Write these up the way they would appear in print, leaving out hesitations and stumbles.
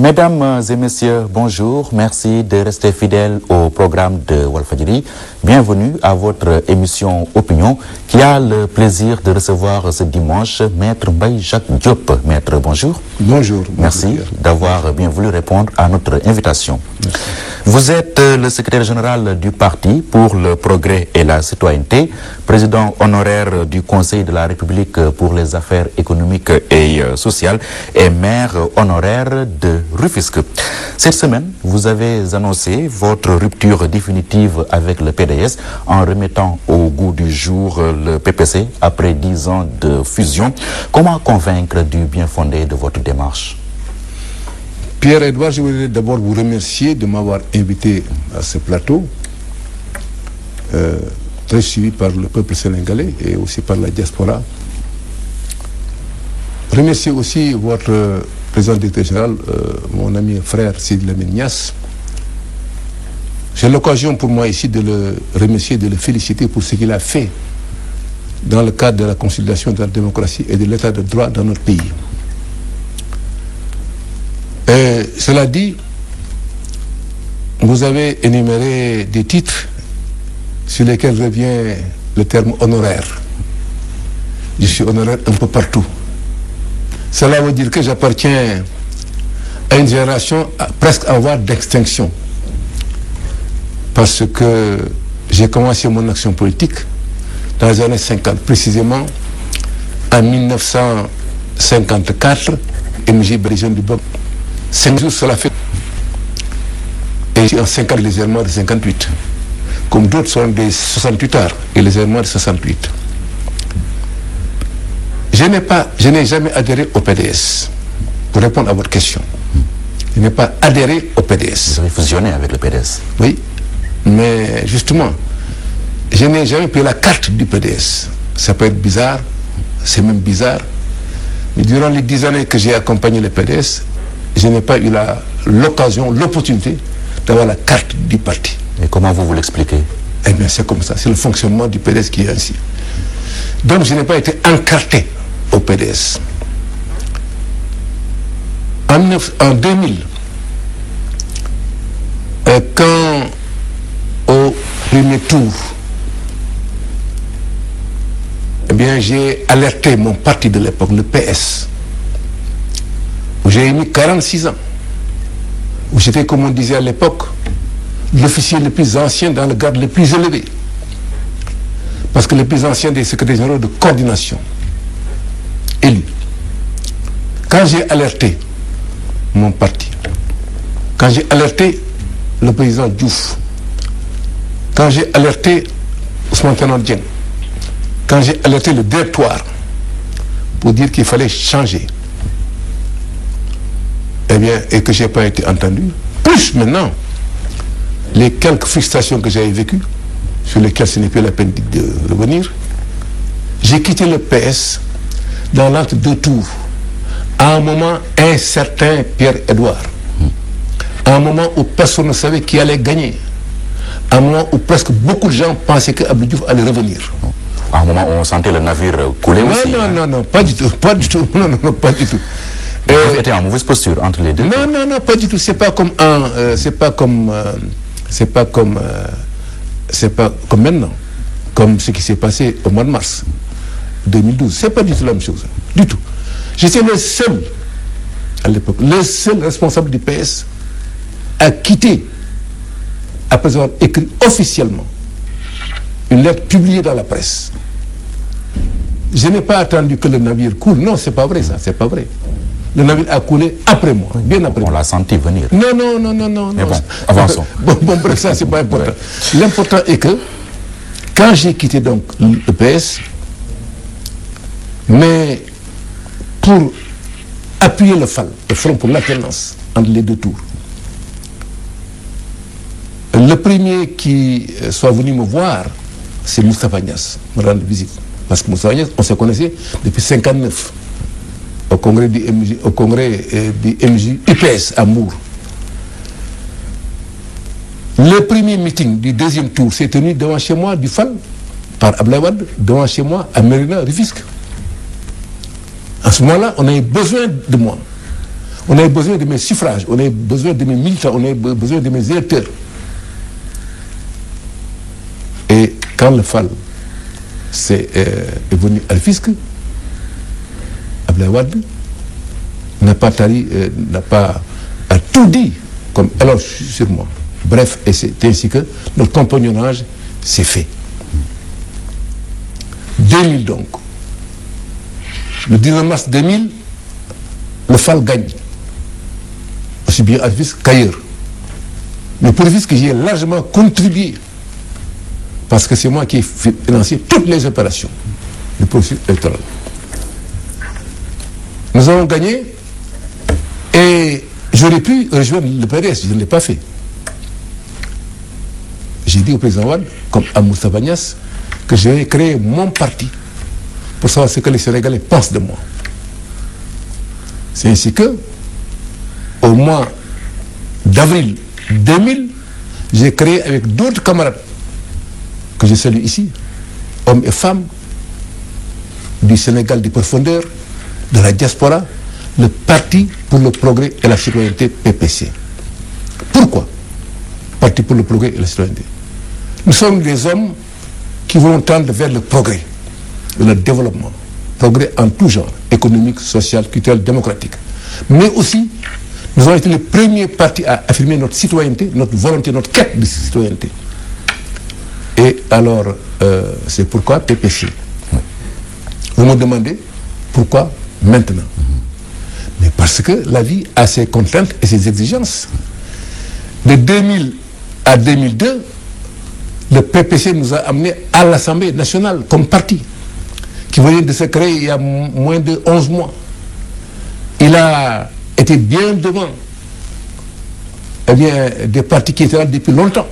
Mesdames et messieurs, bonjour. Merci de rester fidèles au programme de Walfadjri. Bienvenue à votre émission Opinion qui a le plaisir de recevoir ce dimanche Maître Mbaye Jacques Diop. Maître, bonjour. Bonjour. Merci d'avoir bien voulu répondre à notre invitation. Merci. Vous êtes le secrétaire général du Parti pour le progrès et la citoyenneté, président honoraire du Conseil de la République pour les affaires économiques et sociales et maire honoraire de Rufisque. Cette semaine, vous avez annoncé votre rupture définitive avec le PDS en remettant au goût du jour le PPC après 10 ans de fusion. Comment convaincre du bien fondé de votre démarche? Pierre-Edouard, je voudrais d'abord vous remercier de m'avoir invité à ce plateau, très suivi par le peuple sénégalais et aussi par la diaspora. Remercier aussi votre président directeur général, mon ami et frère Sidi Lamine Niasse. J'ai l'occasion pour moi ici de le remercier, de le féliciter pour ce qu'il a fait dans le cadre de la consolidation de la démocratie et de l'état de droit dans notre pays. Cela dit, vous avez énuméré des titres sur lesquels revient le terme honoraire. Je suis honoraire un peu partout. Cela veut dire que j'appartiens à une génération presque en voie d'extinction. Parce que j'ai commencé mon action politique dans les années 50, précisément en 1954, MJ Brésion du Boc. 5 jours cela fait. Et en 50 légèrement de 58. Comme d'autres sont des 68 heures et légèrement de 68. Je n'ai jamais adhéré au PDS. Pour répondre à votre question. Je n'ai pas adhéré au PDS. Vous avez fusionné avec le PDS. Oui. Mais justement, je n'ai jamais pris la carte du PDS. Ça peut être bizarre. C'est même bizarre. Mais durant les 10 années que j'ai accompagné le PDS, je n'ai pas eu l'occasion, l'opportunité d'avoir la carte du parti. Et comment vous l'expliquez? Eh bien, c'est comme ça. C'est le fonctionnement du PDS qui est ainsi. Donc, je n'ai pas été encarté au PDS. En 2000, quand au premier tour, eh bien, j'ai alerté mon parti de l'époque, le PS, où j'ai mis 46 ans, où j'étais, comme on disait à l'époque, l'officier le plus ancien dans le grade le plus élevé. Parce que le plus ancien des secrétaires généraux de coordination, élu. Quand j'ai alerté mon parti, quand j'ai alerté le président Diouf, quand j'ai alerté Ousmane Tanor Dieng, quand j'ai alerté le directoire pour dire qu'il fallait changer, eh bien, et que je n'ai pas été entendu, plus maintenant, les quelques frustrations que j'avais vécues, sur lesquelles ce n'est plus la peine de revenir, j'ai quitté le PS dans l'entre-deux tours, à un moment incertain, Pierre-Edouard, à un moment où personne ne savait qui allait gagner, à un moment où presque beaucoup de gens pensaient qu'Abdou Diouf allait revenir. À un moment où on sentait le navire couler aussi. Non, pas du tout, pas du tout, non, pas du tout. Vous étiez en mauvaise posture entre les deux. Non, pas du tout. C'est pas comme maintenant, comme ce qui s'est passé au mois de mars 2012. C'est pas du tout la même chose, du tout. J'étais le seul, à l'époque, le seul responsable du PS à quitter, après avoir écrit officiellement une lettre publiée dans la presse. Je n'ai pas attendu que le navire coule. Non, c'est pas vrai ça, c'est pas vrai. Le navire a coulé après moi, bien après moi. On l'a senti venir. Non. Mais bon, avançons. Bon, bref, ça, c'est pas important. Ouais. L'important est que, quand j'ai quitté donc le PS, mais pour appuyer le front pour l'alternance entre les deux tours, le premier qui soit venu me voir, c'est Moustapha Niasse, me rendre visite. Parce que Moustapha Niasse, on se connaissait depuis 1959. Au congrès du MJ UPS à Mour. Le premier meeting du deuxième tour s'est tenu devant chez moi du FAL, par Abdoulaye Wade, devant chez moi à Mérina, Rufisque. À ce moment-là, on avait besoin de moi. On a besoin de mes suffrages, on a besoin de mes militants, on a besoin de mes électeurs. Et quand le FAL est venu à le fisc, Abdoulaye Wade n'a pas tout dit comme éloge sur moi. Bref, et c'est ainsi que notre compagnonnage s'est fait. 2000 donc. Le 19 mars 2000, le FAL gagne. Aussi bien à FISC qu'ailleurs. Mais pour le FISC, j'y ai largement contribué. Parce que c'est moi qui ai financé toutes les opérations du processus électoral. Nous avons gagné et j'aurais pu rejoindre le PDS, je ne l'ai pas fait. J'ai dit au président Wade, comme à Moussa Bagnas, que je vais créer mon parti pour savoir ce que les Sénégalais pensent de moi. C'est ainsi que, au mois d'avril 2000, j'ai créé avec d'autres camarades que je salue ici, hommes et femmes du Sénégal des profondeurs, de la diaspora, le Parti pour le progrès et la citoyenneté PPC. Pourquoi Parti pour le progrès et la citoyenneté? Nous sommes des hommes qui voulons tendre vers le progrès, le développement, progrès en tout genre, économique, social, culturel, démocratique. Mais aussi, nous avons été le premier parti à affirmer notre citoyenneté, notre volonté, notre quête de citoyenneté. Et alors, c'est pourquoi PPC. Vous me demandez pourquoi maintenant? Mais parce que la vie a ses contraintes et ses exigences. De 2000 à 2002, le PPC nous a amenés à l'Assemblée nationale comme parti, qui venait de se créer il y a moins de 11 mois. Il a été bien devant des partis qui étaient là depuis longtemps.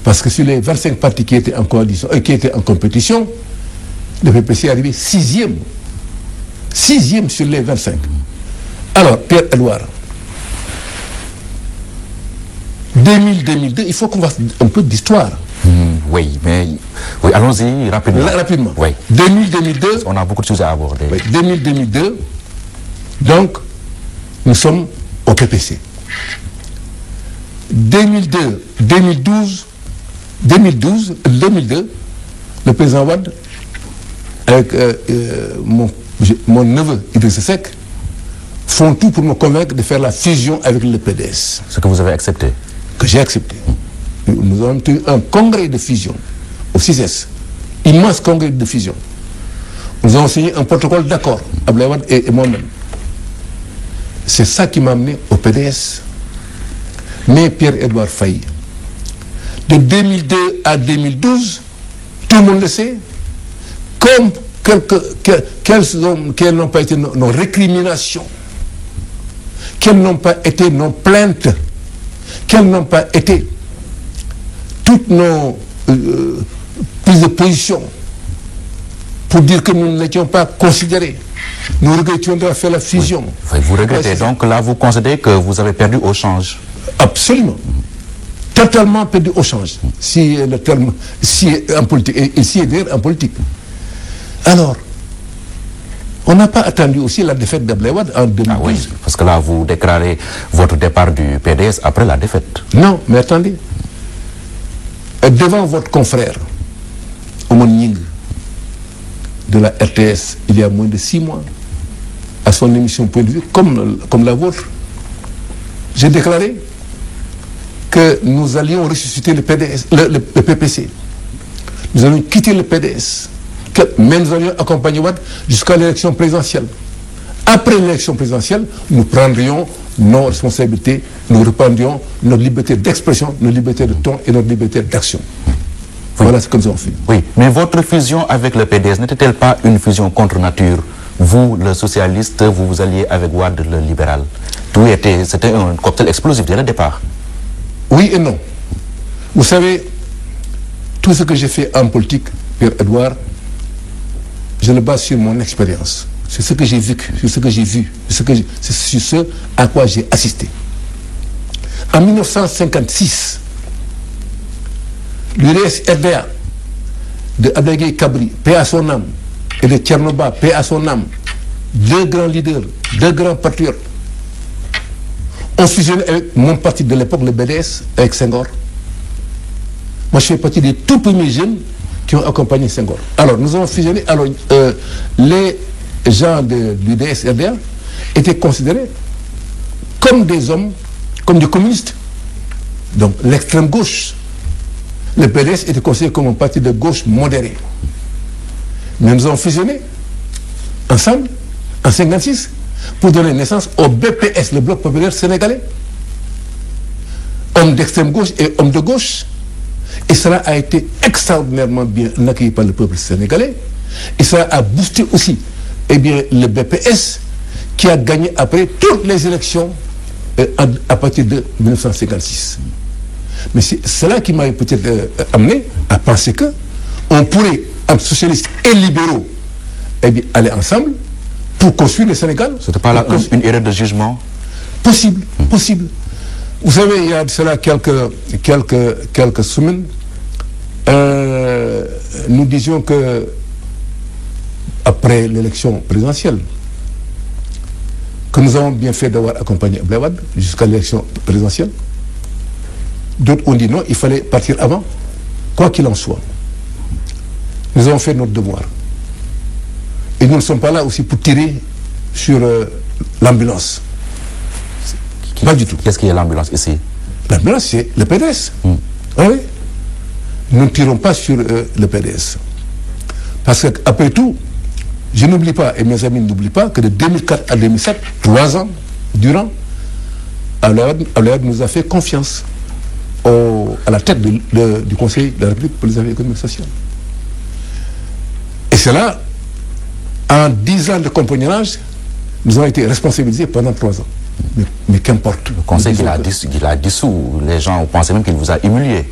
Parce que sur les 25 partis qui étaient en coalition, qui étaient en compétition, le PPC est arrivé 6e. 6e sur les 25. Alors, Pierre-Edouard, 2000-2002, il faut qu'on fasse un peu d'histoire. Oui, mais oui, allons-y rapidement. Rapidement. Oui. 2000-2002. On a beaucoup de choses à aborder. Oui, 2000-2002. Donc, nous sommes au PPC. 2002, 2012, 2002, le président Wade, avec mon neveu Idrissa Seck, font tout pour me convaincre de faire la fusion avec le PDS. Ce que vous avez accepté? Que j'ai accepté. Nous avons tenu un congrès de fusion au CISES, immense congrès de fusion. Nous avons signé un protocole d'accord, Abdoulaye Wade et moi-même. C'est ça qui m'a amené au PDS. Mais Pierre-Edouard Faye, de 2002 à 2012, tout le monde le sait, comme quelles n'ont pas été nos récriminations, quelles n'ont pas été nos plaintes, quelles n'ont pas été toutes nos prises de position pour dire que nous n'étions pas considérés. Nous regrettions de faire la fusion. Oui. Vous regrettez donc, là vous considérez que vous avez perdu au change? Absolument. Totalement perdu au change. Si le terme, si en politique, et ici est d'ailleurs en politique. Alors, on n'a pas attendu aussi la défaite d'Abdoulaye Wade en 2012. Ah oui, parce que là, vous déclarez votre départ du PDS après la défaite. Non, mais attendez. Devant votre confrère, Oumar Nying, de la RTS, il y a moins de 6 mois, à son émission Point de vue, comme la vôtre, j'ai déclaré que nous allions ressusciter le PDS, le PPC. Nous allions quitter le PDS. Mais nous allions accompagner Wade jusqu'à l'élection présidentielle. Après l'élection présidentielle, nous prendrions nos responsabilités, nous reprendrions notre liberté d'expression, notre liberté de ton et notre liberté d'action. Oui. Voilà ce que nous avons fait. Oui, mais votre fusion avec le PDS n'était-elle pas une fusion contre nature? Vous, le socialiste, vous vous alliez avec Wade, le libéral. C'était un cocktail explosif dès le départ. Oui et non. Vous savez, tout ce que j'ai fait en politique, Pierre-Edouard, je le base sur mon expérience. C'est ce que j'ai vécu, c'est ce que j'ai vu, c'est sur ce à quoi j'ai assisté. En 1956, l'UDS-RDA de Abdoulaye Kabri, paix à son âme, et de Tchernoba, paix à son âme, deux grands leaders, deux grands patriotes, ont fusionné avec mon parti de l'époque, le BDS, avec Senghor. Moi, je fais partie des tout premiers jeunes qui ont accompagné Senghor. Alors, nous avons fusionné. Alors, les gens de l'UDS RDA étaient considérés comme des hommes, comme des communistes. Donc, l'extrême gauche. Le PDS était considéré comme un parti de gauche modéré. Mais nous avons fusionné ensemble en 1956 pour donner naissance au BPS, le Bloc populaire sénégalais. Hommes d'extrême gauche et hommes de gauche. Et cela a été extraordinairement bien accueilli par le peuple sénégalais. Et cela a boosté aussi le BPS qui a gagné après toutes les élections à partir de 1956. Mais c'est cela qui m'a peut-être amené à penser qu'on pourrait, entre socialistes et libéraux, aller ensemble pour construire le Sénégal. Ce n'était pas là une erreur de jugement? Possible, possible. Vous savez, il y a de cela quelques semaines, nous disions que après l'élection présidentielle, que nous avons bien fait d'avoir accompagné Abdoulaye Wade jusqu'à l'élection présidentielle. D'autres ont dit non, il fallait partir avant, quoi qu'il en soit. Nous avons fait notre devoir. Et nous ne sommes pas là aussi pour tirer sur l'ambulance. Pas du tout. Qu'est-ce qui est l'ambulance ici? L'ambulance, c'est le PDS. Oui. Nous ne tirons pas sur le PDS. Parce qu'après tout, je n'oublie pas, et mes amis n'oublient pas, que de 2004 à 2007, 3 ans durant, Abdoulaye Wade nous a fait confiance à la tête du Conseil de la République pour les affaires économiques et sociales. Et cela, en 10 ans de compagnonnage, nous avons été responsabilisés pendant 3 ans. Mais qu'importe. Le Conseil qu'il a dissous, les gens pensaient même qu'il vous a humilié.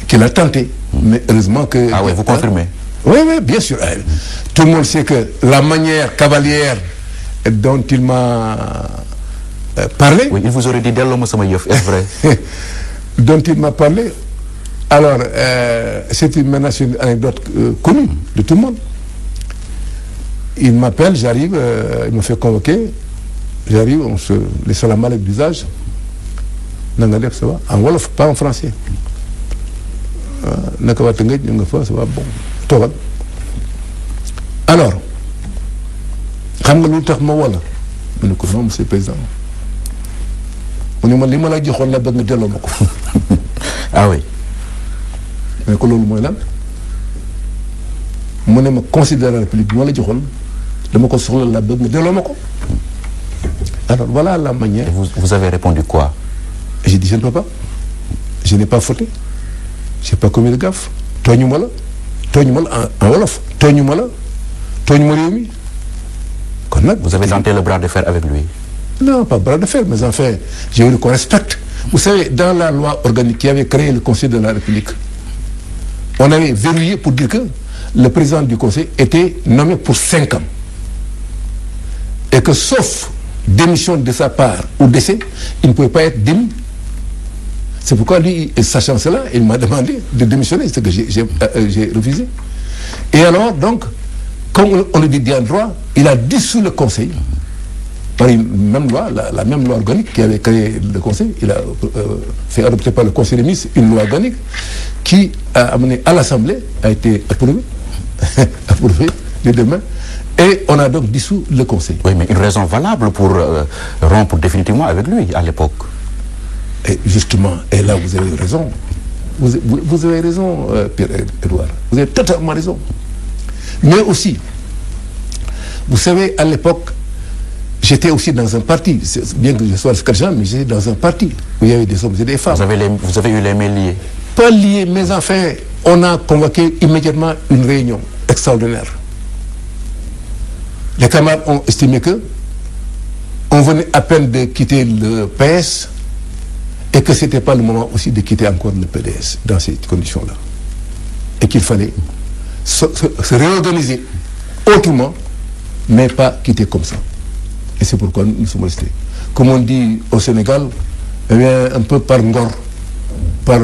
Qu'il a tenté. Mais heureusement que... Ah oui, vous confirmez? Oui, bien sûr. Tout le monde sait que la manière cavalière dont il m'a parlé... Oui, il vous aurait dit d'Ello Moussama Yoff, est-ce vrai? Dont il m'a parlé. Alors, c'est une anecdote connue de tout le monde. Il m'appelle, j'arrive, il me fait convoquer. J'arrive, on se laisse la malle d'usage. Nangadef, ça va. En Wolof, pas en français. Nakawatengej, ça va, bon. Togal. Alors, xam nga lu tax ma wala mu ne ko non monsieur le président mu ne ma li ma la joxoon la bëgg nga delloo ma ko. Ah oui. mais ko loolu mooy lan mu ne ma considérer la République bi ma la joxoon dama ko soxla la bëgg nga delloo ma ko. Alors voilà la manière. Et vous avez répondu quoi? J'ai dit je ne peux pas. Je n'ai pas fauté. Je n'ai pas commis de gaffe. Tooñu ma la en wolof. Tooñu ma la réew mi. Kon nag vous avez tenté le bras de fer avec lui? Non, pas bras de fer, mais enfin, j'ai voulu qu'on respecte. Vous savez, dans la loi organique qui avait créé le Conseil de la République, on avait verrouillé pour dire que le président du Conseil était nommé pour 5 ans. Et que sauf démission de sa part ou décès, il ne pouvait pas être démis. C'est pourquoi lui, sachant cela, il m'a demandé de démissionner, ce que j'ai refusé. Et alors, donc, comme on le dit en droit, il a dissous le Conseil par une même loi, la même loi organique qui avait créé le Conseil. Il a fait adopter par le Conseil des ministres une loi organique qui a amené à l'Assemblée, a été approuvée, approuvée dès demain. Et on a donc dissous le Conseil. Oui, mais une raison valable pour rompre définitivement avec lui à l'époque. Et justement, et là vous avez raison. Vous avez raison, Pierre-Edouard. Vous avez totalement raison. Mais aussi, vous savez, à l'époque, j'étais aussi dans un parti, bien que je sois secrétaire, mais j'étais dans un parti où il y avait des hommes et des femmes. Vous avez eu les mains liées? Pas liées, mais enfin, on a convoqué immédiatement une réunion extraordinaire. Les camarades ont estimé que on venait à peine de quitter le PS et que ce n'était pas le moment aussi de quitter encore le PDS dans ces conditions-là. Et qu'il fallait se réorganiser autrement, mais pas quitter comme ça. Et c'est pourquoi nous sommes restés. Comme on dit au Sénégal, eh bien, un peu par ngor, par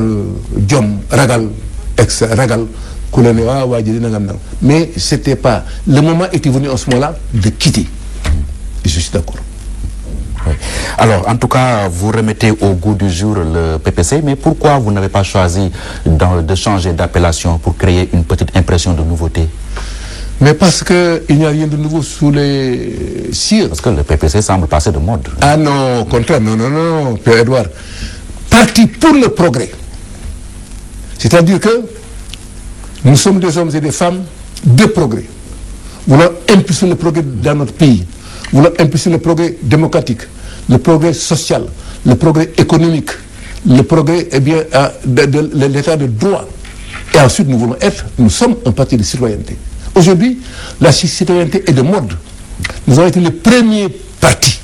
Djom, Ragal, ex-Ragal, mais c'était pas... Le moment était venu en ce moment-là de quitter. je suis d'accord. Oui. Alors, en tout cas, vous remettez au goût du jour le PPC, mais pourquoi vous n'avez pas choisi de changer d'appellation pour créer une petite impression de nouveauté? Mais parce qu'il n'y a rien de nouveau sous les cires. Parce que le PPC semble passer de mode. Ah non, au contraire, non, Pierre-Edouard. Parti pour le progrès. C'est-à-dire que nous sommes des hommes et des femmes de progrès. Voulons impulser le progrès dans notre pays. Voulons impulser le progrès démocratique, le progrès social, le progrès économique, le progrès de l'état de droit. Et ensuite, nous sommes un parti de citoyenneté. Aujourd'hui, la citoyenneté est de mode. Nous avons été le premier parti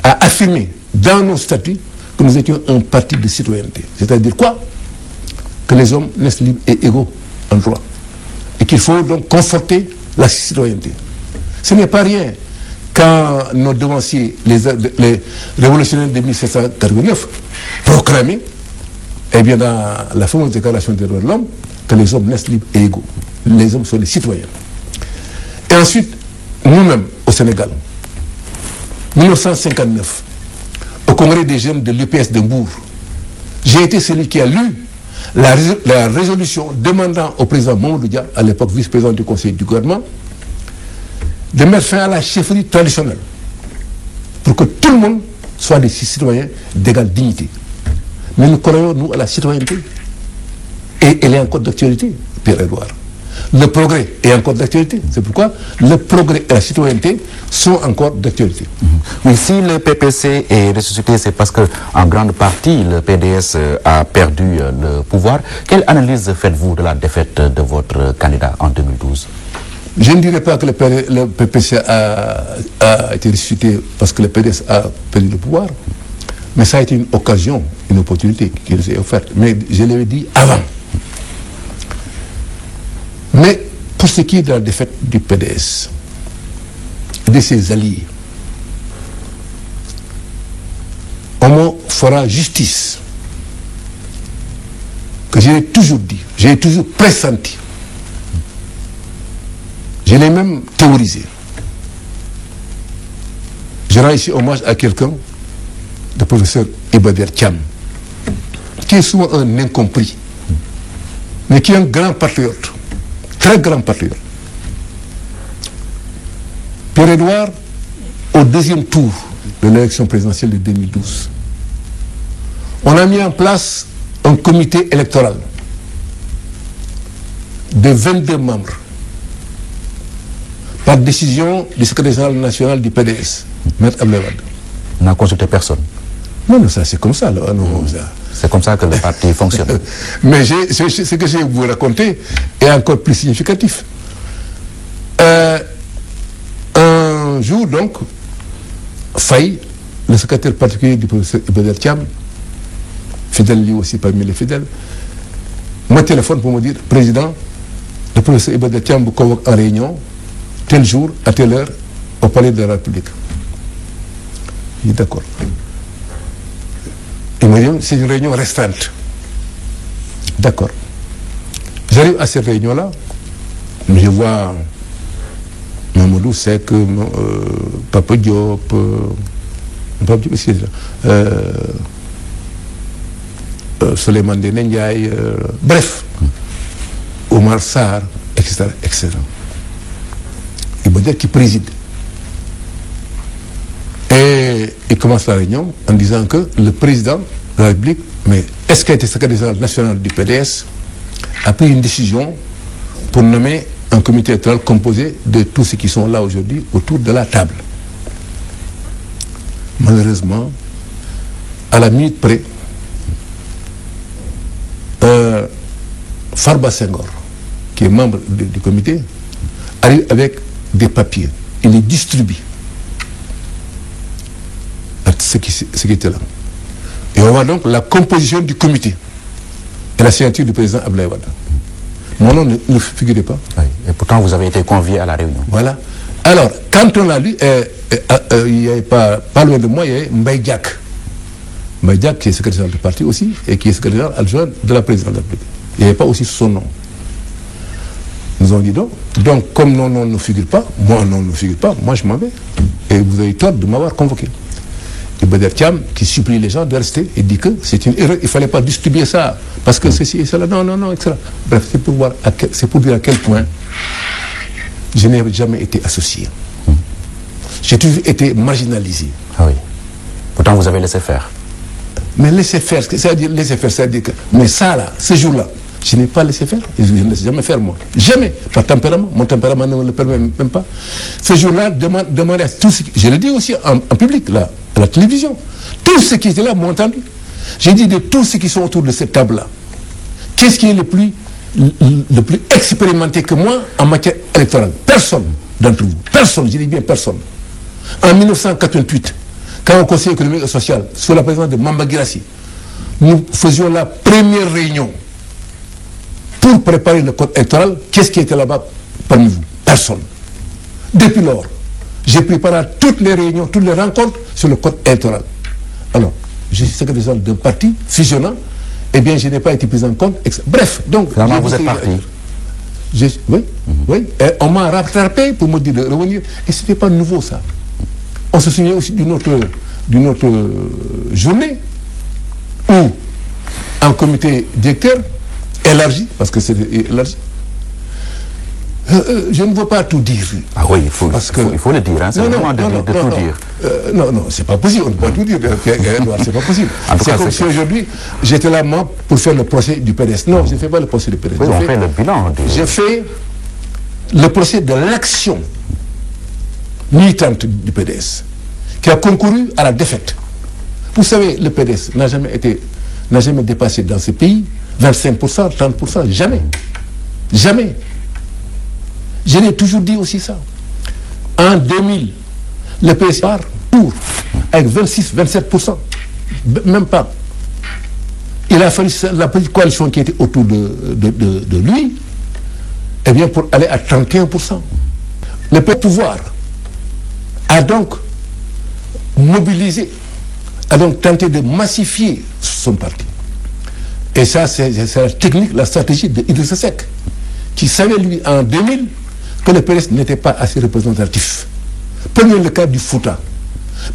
à affirmer dans nos statuts que nous étions un parti de citoyenneté. C'est-à-dire quoi? Que les hommes naissent libres et égaux en droit. Et qu'il faut donc conforter la citoyenneté. Ce n'est pas rien quand nos devanciers, les révolutionnaires de 1789, proclamaient, eh bien, dans la fameuse déclaration des droits de l'homme, que les hommes naissent libres et égaux. Les hommes sont des citoyens. Et ensuite, nous-mêmes, au Sénégal, 1959, au congrès des jeunes de l'UPS de Mbour, j'ai été celui qui a lu la résolution demandant au président Mamadou Dia, à l'époque vice-président du conseil du gouvernement, de mettre fin à la chefferie traditionnelle pour que tout le monde soit des citoyens d'égale dignité. Mais nous croyons, nous, à la citoyenneté. Et elle est encore d'actualité, Pierre-Edouard. Le progrès est encore d'actualité. C'est pourquoi le progrès et la citoyenneté sont encore d'actualité. Oui, si le PPC est ressuscité, c'est parce qu'en grande partie, le PDS a perdu le pouvoir. Quelle analyse faites-vous de la défaite de votre candidat en 2012? Je ne dirais pas que le PPC a été ressuscité parce que le PDS a perdu le pouvoir, mais ça a été une occasion, une opportunité qui nous est offerte. Mais je l'avais dit avant. Mais pour ce qui est de la défaite du PDS, de ses alliés, on me fera justice. Que j'ai toujours dit, j'ai toujours pressenti. Je l'ai même théorisé. Je rends ici hommage à quelqu'un, le professeur Iba Der Thiam, qui est souvent un incompris, mais qui est un grand patriote. Très grand patriote. Pierre-Edouard, au deuxième tour de l'élection présidentielle de 2012, on a mis en place un comité électoral de 22 membres par décision du secrétaire général national du PDS, Maître Abdoulaye Wade. On n'a consulté personne. Non, ça c'est comme ça. Là. Non, ça. C'est comme ça que le parti fonctionne. Mais ce que je vais vous raconter est encore plus significatif. Un jour, donc, Faye, le secrétaire particulier du professeur Iba Der Thiam, fidèle lui aussi parmi les fidèles, me téléphone pour me dire, président, le professeur Iba Der Thiam vous convoque en réunion, tel jour, à telle heure, au palais de la République. Il est d'accord. Il m'a dit, c'est une réunion restreinte. D'accord. J'arrive à cette réunion-là, je vois Mamadou Seck, Papa Diop, Souleymane Ndéné Ndiaye, bref, Omar Sarr, etc., etc. Il veut dire qu'il préside. Et il commence la réunion en disant que le président de la République, mais est-ce qu'il a été secrétaire national du PDS, a pris une décision pour nommer un comité électoral composé de tous ceux qui sont là aujourd'hui autour de la table. Malheureusement, à la minute près, Farba Senghor, qui est membre du comité, arrive avec des papiers. Il les distribue à ceux qui étaient là. Et on voit donc la composition du comité et la signature du président Abdoulaye Wade. Mon nom ne figurait pas. Oui. Et pourtant, vous avez été convié à la réunion. Voilà. Alors, quand on l'a lu, il n'y avait pas loin de moi, il y avait Mbaye Diack. Mbaye Diack, qui est secrétaire du parti aussi, et qui est secrétaire adjoint de la présidente de la République. Il n'y avait pas aussi son nom. Nous avons dit donc comme non ne figure pas, moi je m'en vais. Et vous avez tort de m'avoir convoqué. Et Badr Thiam, qui supplie les gens de rester, et dit que c'est une erreur, il ne fallait pas distribuer ça, parce que ceci et cela, non, etc. Bref, c'est pour dire à quel point je n'ai jamais été associé. J'ai toujours été marginalisé. Ah oui. Pourtant, vous avez laissé faire. Mais laisser faire, c'est-à-dire que... Mais ça, là, ce jour-là, je n'ai pas laissé faire. Je ne laisse jamais faire, moi. Jamais. Par tempérament. Mon tempérament ne me le permet même pas. Ce jour-là, demandez à tous ceux qui... Je le dis aussi en public, là, à la télévision. Tous ceux qui étaient là m'ont entendu. J'ai dit de tous ceux qui sont autour de cette table-là, qu'est-ce qui est le plus expérimenté que moi en matière électorale? Personne d'entre vous. Personne, je dis bien personne. En 1988, quand au Conseil économique et social, sous la présidence de Mamba Girassi, nous faisions la première réunion pour préparer le code électoral. Qu'est-ce qui était là-bas parmi vous? Personne. Depuis lors, j'ai préparé toutes les réunions, toutes les rencontres sur le code électoral. Alors, je suis secrétaire général d'un parti fusionnant, eh bien, je n'ai pas été pris en compte. Bref, donc... Finalement, vous êtes parti. Oui, oui. Et on m'a rattrapé pour me dire de revenir. Et ce n'était pas nouveau, ça. On se souvient aussi d'une autre journée où, un comité directeur élargi, parce que c'est élargi, je ne veux pas tout dire. Ah oui, il faut le dire, hein, c'est vraiment de tout dire. Non, c'est pas possible, on ne peut pas tout dire, c'est pas possible. C'est comme si aujourd'hui, j'étais là, moi, pour faire le procès du PDS. Non, je ne fais pas le procès du PDS. Oui, on fait le bilan. J'ai fait le procès de l'action militante du PDS, qui a concouru à la défaite. Vous savez, le PDS n'a jamais dépassé dans ce pays 25%, 30%, jamais. Jamais. Je l'ai toujours dit aussi ça. En 2000, le PDS part pour avec 26, 27%. Même pas. Il a fallu la petite coalition qui était autour de lui, eh bien, pour aller à 31%. Le pouvoir a donc mobilisé, a donc tenté de massifier son parti. Et ça, c'est la technique, la stratégie de Idrissa Seck, qui savait, lui, en 2000, que le PDS n'était pas assez représentatif. Prenez le cas du Fouta.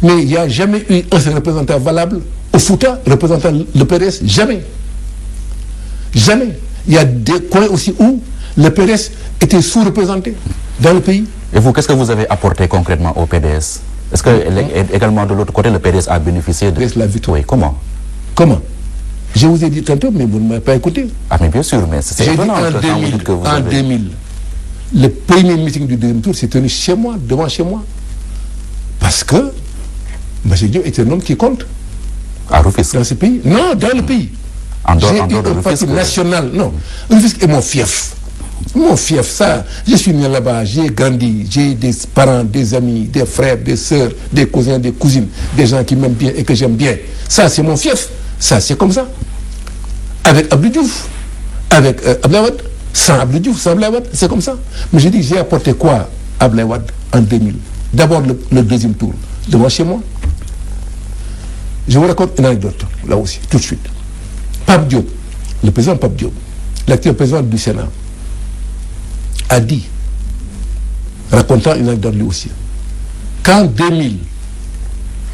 Mais il n'y a jamais eu un seul représentant valable au Fouta, représentant le PDS, jamais. Jamais. Il y a des coins aussi où le PDS était sous-représenté dans le pays. Et vous, qu'est-ce que vous avez apporté concrètement au PDS? Est-ce que également de l'autre côté, le PDS a bénéficié de... la victoire. Oui, comment? Comment? Je vous ai dit tantôt, mais vous ne m'avez pas écouté. Ah, mais bien sûr, mais c'est étonnant. En 2000, le premier meeting du deuxième tour s'est tenu chez moi, devant chez moi. Parce que M. Diop est un homme qui compte. À Rufisque? Dans ce pays? Non, dans le pays. J'ai eu un parti national. Non, Rufisque est mon fief. Mon fief, ça. Je suis né là-bas, j'ai grandi, j'ai des parents, des amis, des frères, des sœurs, des cousins, des cousines, des gens qui m'aiment bien et que j'aime bien. Ça, c'est mon fief. Ça, c'est comme ça. Avec Abdou Diouf, avec Abdoulaye Wade, sans Abdou Diouf, sans Abdoulaye Wade, c'est comme ça. Mais j'ai dit, j'ai apporté quoi à Abdoulaye Wade en 2000? D'abord le deuxième tour, devant chez moi. Je vous raconte une anecdote, là aussi, tout de suite. Pape Diop, le président Pape Diop, l'actuel président du Sénat, a dit, racontant une anecdote lui aussi, qu'en 2000,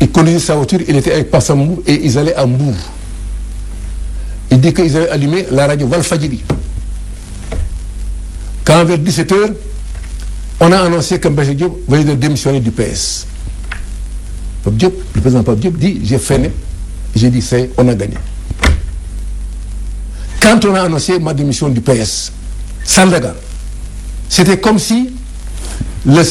il conduisait sa voiture, il était avec Passamou et ils allaient à Mbour. Il dit qu'ils avaient allumé la radio Walfadjri. Quand vers 17h, on a annoncé que M. Diop venait de démissionner du PS. Pape Diop, le président Pape Diop dit, j'ai freiné, j'ai dit, c'est, on a gagné. Quand on a annoncé ma démission du PS, Sandaga, c'était comme si le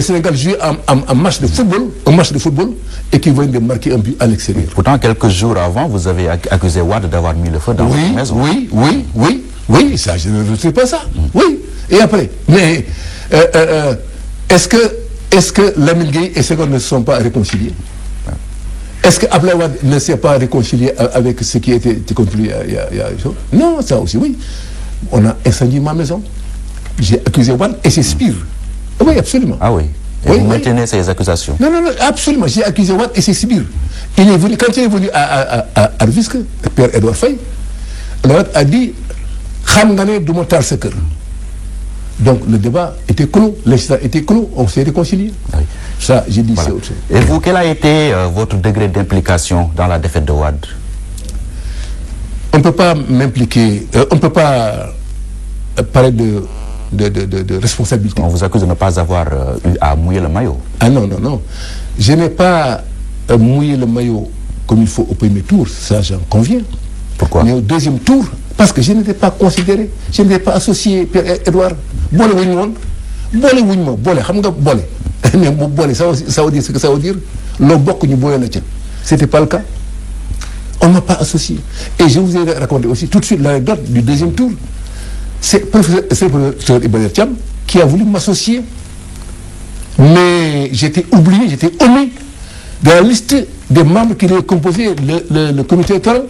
Sénégal jouait un match de football, et qui venait de marquer un but à l'extérieur. Pourtant, quelques jours avant, vous avez accusé Wade d'avoir mis le feu dans votre maison. Oui, ça, je ne sais pas ça. Oui, et après, mais est-ce que Lamine Gueye et Senghor ne se sont pas réconciliés? Est-ce que Abdoulaye Wade ne s'est pas réconcilié avec ce qui était contre lui? Non, ça aussi, oui. On a incendié ma maison. J'ai accusé Wade et c'est pire. Oui, absolument. Ah oui. Et vous maintenez ces accusations? Non, absolument. J'ai accusé Wade et c'est pire. Il est venu, quand il est venu à Rufisque, Pierre-Edouard Faye, Wade a dit, Khamgane du Motar Seker. Donc le débat était clos, l'incident était clos, on s'est réconcilié. Oui. Ça, j'ai dit, voilà. C'est autre chose. Et vous, quel a été votre degré d'implication dans la défaite de Wade? On ne peut pas m'impliquer, on ne peut pas parler de responsabilité. On vous accuse de ne pas avoir eu à mouiller le maillot. Ah non, non, non. Je n'ai pas mouillé le maillot comme il faut au premier tour, ça j'en conviens. Pourquoi? Mais au deuxième tour, parce que je n'étais pas considéré, je n'étais pas associé, Pierre-Edouard. Bolé wuñ ma bolé xam nga bolé mais bolé ça veut dire ce que ça veut dire. Loo bokk ñu boole la ca. C'était pas le cas. On ne m'a pas associé. Et je vous ai raconté aussi tout de suite l'anecdote du deuxième tour. C'est le professeur Iba Thiam qui a voulu m'associer. Mais j'étais oublié, j'étais omis dans la liste des membres qui avaient composé le comité électoral.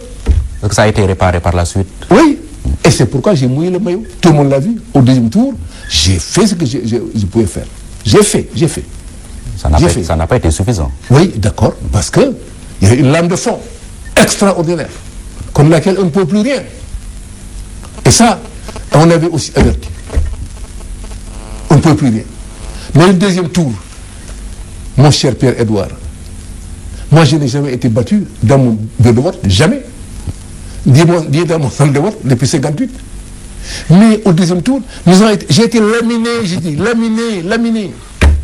Donc ça a été réparé par la suite. Oui, et c'est pourquoi j'ai mouillé le maillot. Tout le monde l'a vu. Au deuxième tour, j'ai fait ce que je pouvais faire. J'ai fait. Ça n'a pas été suffisant. Oui, d'accord, parce qu'il y a une lame de fond extraordinaire, contre laquelle on ne peut plus rien. Et ça, on avait aussi averti. On ne peut plus rien. Mais le deuxième tour, mon cher Pierre-Edouard, moi je n'ai jamais été battu dans mon bureau de vote, jamais. Ni dans mon centre de vote depuis 58. Mais au deuxième tour, j'ai été laminé, j'ai dit laminé.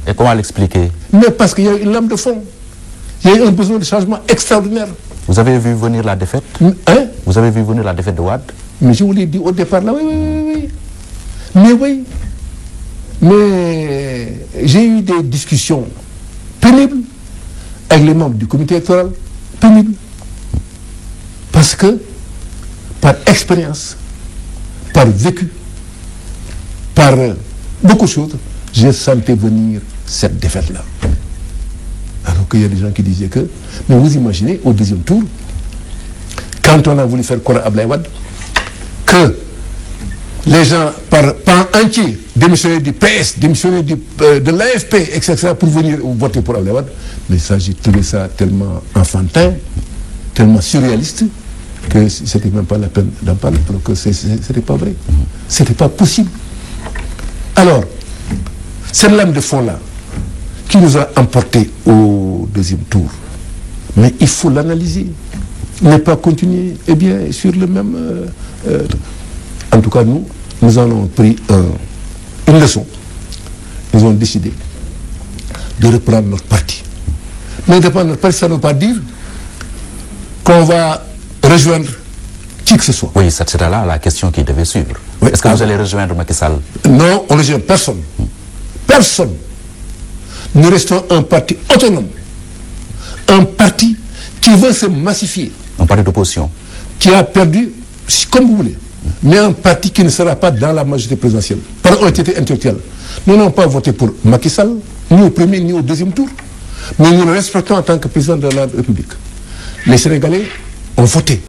Et comment l'expliquer? Mais parce qu'il y a une lame de fond. Il y a eu un besoin de changement extraordinaire. Vous avez vu venir la défaite? Hein? Vous avez vu venir la défaite de Wade? Mais je vous l'ai dit au départ, là, oui. Mais j'ai eu des discussions pénibles avec les membres du comité électoral. Pénibles. Parce que, par expérience, par vécu, par beaucoup de choses, j'ai senti venir cette défaite-là. Alors qu'il y a des gens qui disaient que... Mais vous imaginez, au deuxième tour, quand on a voulu faire croire à Abdoulaye Wade, que les gens, par pan entier, démissionnaient du PS, démissionnaient de l'AFP, etc., pour venir voter pour Abdoulaye Wade, mais ça, j'ai trouvé ça tellement enfantin, tellement surréaliste, que c'était même pas la peine d'en parler, parce que c'était pas vrai. C'était pas possible. Alors, cette lame de fond-là, qui nous a emportés au deuxième tour, mais il faut l'analyser, ne pas continuer, eh bien, sur le même... en tout cas, nous en avons pris une leçon. Nous avons décidé de reprendre notre parti. Mais de reprendre notre parti, ça ne veut pas dire qu'on va rejoindre qui que ce soit. Oui, c'était là la question qui devait suivre. Oui. Est-ce que vous allez rejoindre Macky Sall? Non, on ne rejoint personne. Personne. Nous restons un parti autonome. Un parti qui veut se massifier. Un parti d'opposition. Qui a perdu, comme vous voulez, mais un parti qui ne sera pas dans la majorité présidentielle. Par honnêteté intellectuelle. Nous n'avons pas voté pour Macky Sall, ni au premier ni au deuxième tour. Mais nous le respectons en tant que président de la République. Les Sénégalais ont voté.